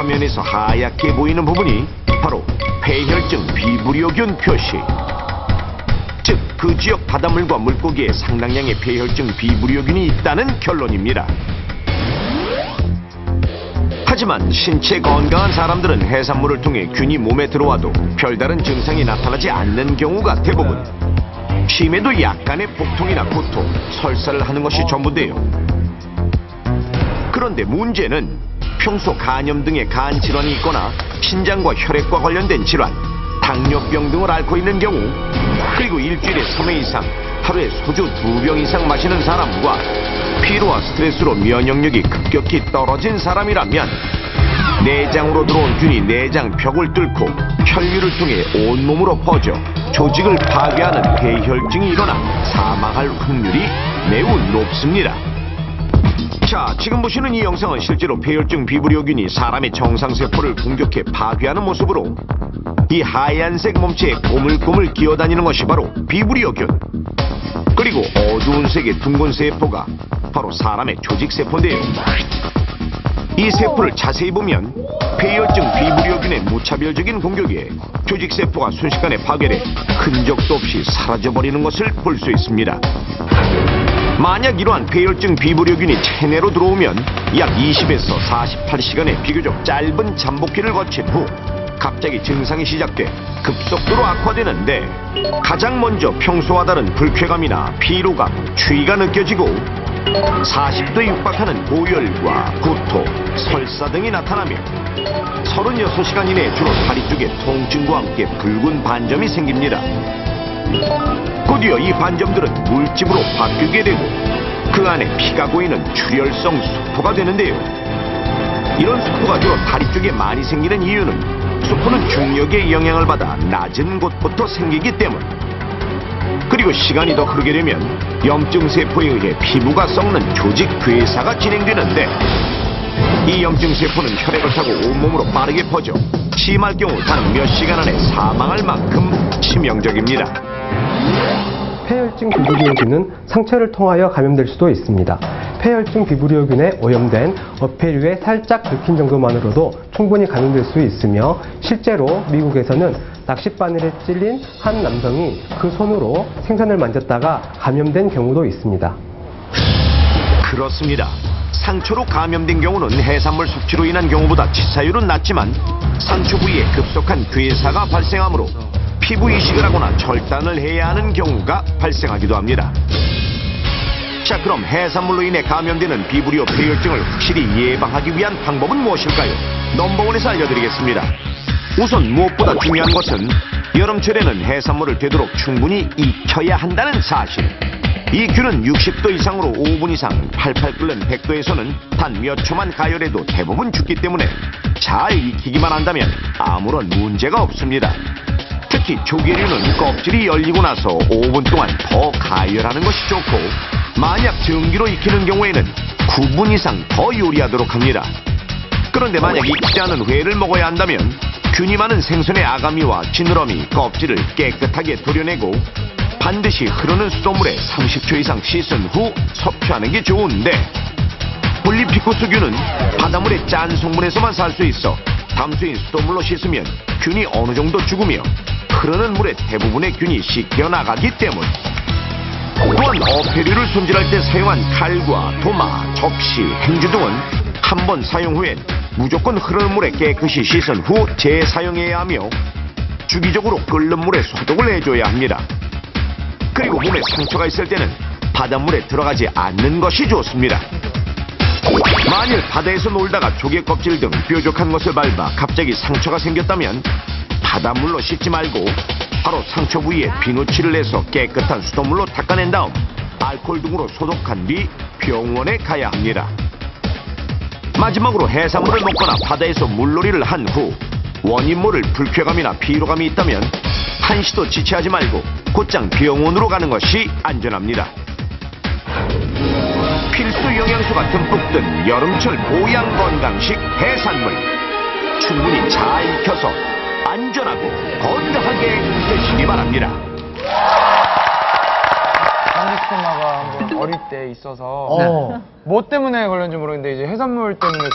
화면에서 하얗게 보이는 부분이 바로 폐혈증 비브리오균 표시. 즉, 그 지역 바닷물과 물고기에 상당량의 폐혈증 비브리오균이 있다는 결론입니다. 하지만 신체 건강한 사람들은 해산물을 통해 균이 몸에 들어와도 별다른 증상이 나타나지 않는 경우가 대부분. 심해도 약간의 복통이나 구토, 설사를 하는 것이 전부인데요. 그런데 문제는 평소 간염 등의 간 질환이 있거나 신장과 혈액과 관련된 질환, 당뇨병 등을 앓고 있는 경우, 그리고 일주일에 3회 이상 하루에 소주 2병 이상 마시는 사람과 피로와 스트레스로 면역력이 급격히 떨어진 사람이라면 내장으로 들어온 균이 내장 벽을 뚫고 혈류를 통해 온몸으로 퍼져 조직을 파괴하는 폐혈증이 일어나 사망할 확률이 매우 높습니다. 자, 지금 보시는 이 영상은 실제로 폐혈증 비브리오균이 사람의 정상세포를 공격해 파괴하는 모습으로, 이 하얀색 몸체에 꼬물꼬물 기어다니는 것이 바로 비브리오균, 그리고 어두운 색의 둥근 세포가 바로 사람의 조직세포인데요. 이 세포를 자세히 보면 폐혈증 비브리오균의 무차별적인 공격에 조직세포가 순식간에 파괴돼 흔적도 없이 사라져버리는 것을 볼 수 있습니다. 만약 이러한 폐혈증 비브리오균이 체내로 들어오면 약 20에서 48시간의 비교적 짧은 잠복기를 거친 후 갑자기 증상이 시작돼 급속도로 악화되는데, 가장 먼저 평소와 다른 불쾌감이나 피로감, 추위가 느껴지고 40도에 육박하는 고열과 구토, 설사 등이 나타나며 36시간 이내에 주로 다리 쪽에 통증과 함께 붉은 반점이 생깁니다. 곧이어 이 반점들은 물집으로 바뀌게 되고 그 안에 피가 고이는 출혈성 수포가 되는데요. 이런 수포가 주로 다리 쪽에 많이 생기는 이유는 수포는 중력의 영향을 받아 낮은 곳부터 생기기 때문, 그리고 시간이 더 흐르게 되면 염증 세포에 의해 피부가 썩는 조직 괴사가 진행되는데, 이 염증 세포는 혈액을 타고 온몸으로 빠르게 퍼져 심할 경우 단 몇 시간 안에 사망할 만큼 치명적입니다. 폐혈증 비브리오균은 상처를 통하여 감염될 수도 있습니다. 폐혈증 비브리오균에 오염된 어패류에 살짝 긁힌 정도만으로도 충분히 감염될 수 있으며, 실제로 미국에서는 낚싯바늘에 찔린 한 남성이 그 손으로 생선을 만졌다가 감염된 경우도 있습니다. 그렇습니다. 상처로 감염된 경우는 해산물 섭취로 인한 경우보다 치사율은 낮지만 상처 부위에 급속한 괴사가 발생하므로 피부 이식을 하거나 절단을 해야 하는 경우가 발생하기도 합니다. 자, 그럼 해산물로 인해 감염되는 비브리오 폐혈증을 확실히 예방하기 위한 방법은 무엇일까요? 넘버원에서 알려드리겠습니다. 우선 무엇보다 중요한 것은 여름철에는 해산물을 되도록 충분히 익혀야 한다는 사실. 이 균은 60도 이상으로 5분 이상 팔팔 끓는 100도에서는 단 몇 초만 가열해도 대부분 죽기 때문에 잘 익히기만 한다면 아무런 문제가 없습니다. 특히 조개류는 껍질이 열리고 나서 5분 동안 더 가열하는 것이 좋고, 만약 전기로 익히는 경우에는 9분 이상 더 요리하도록 합니다. 그런데 만약 익지 않은 회를 먹어야 한다면 균이 많은 생선의 아가미와 지느러미, 껍질을 깨끗하게 도려내고 반드시 흐르는 수돗물에 30초 이상 씻은 후 섭취하는 게 좋은데, 폴리피코스균은 바닷물의 짠 성분에서만 살 수 있어 담수인 수돗물로 씻으면 균이 어느 정도 죽으며 흐르는 물에 대부분의 균이 씻겨나가기 때문. 또한 어패류를 손질할 때 사용한 칼과 도마, 접시, 행주 등은 한 번 사용 후엔 무조건 흐르는 물에 깨끗이 씻은 후 재사용해야 하며 주기적으로 끓는 물에 소독을 해줘야 합니다. 그리고 몸에 상처가 있을 때는 바닷물에 들어가지 않는 것이 좋습니다. 만일 바다에서 놀다가 조개 껍질 등 뾰족한 것을 밟아 갑자기 상처가 생겼다면 바닷물로 씻지 말고 바로 상처 부위에 비누칠을 내서 깨끗한 수돗물로 닦아낸 다음 알코올 등으로 소독한 뒤 병원에 가야 합니다. 마지막으로 해산물을 먹거나 바다에서 물놀이를 한 후 원인모를 불쾌감이나 피로감이 있다면 한시도 지체하지 말고 곧장 병원으로 가는 것이 안전합니다. 필수 영양소가 듬뿍 든 여름철 보양 건강식 해산물, 충분히 잘 익혀서 안전하고 건강하게 드시기 바랍니다. 한국 스토마가 한번 어릴 때 있어서 뭐 때문에 걸렸는지 모르겠는데 이제 해산물 때문에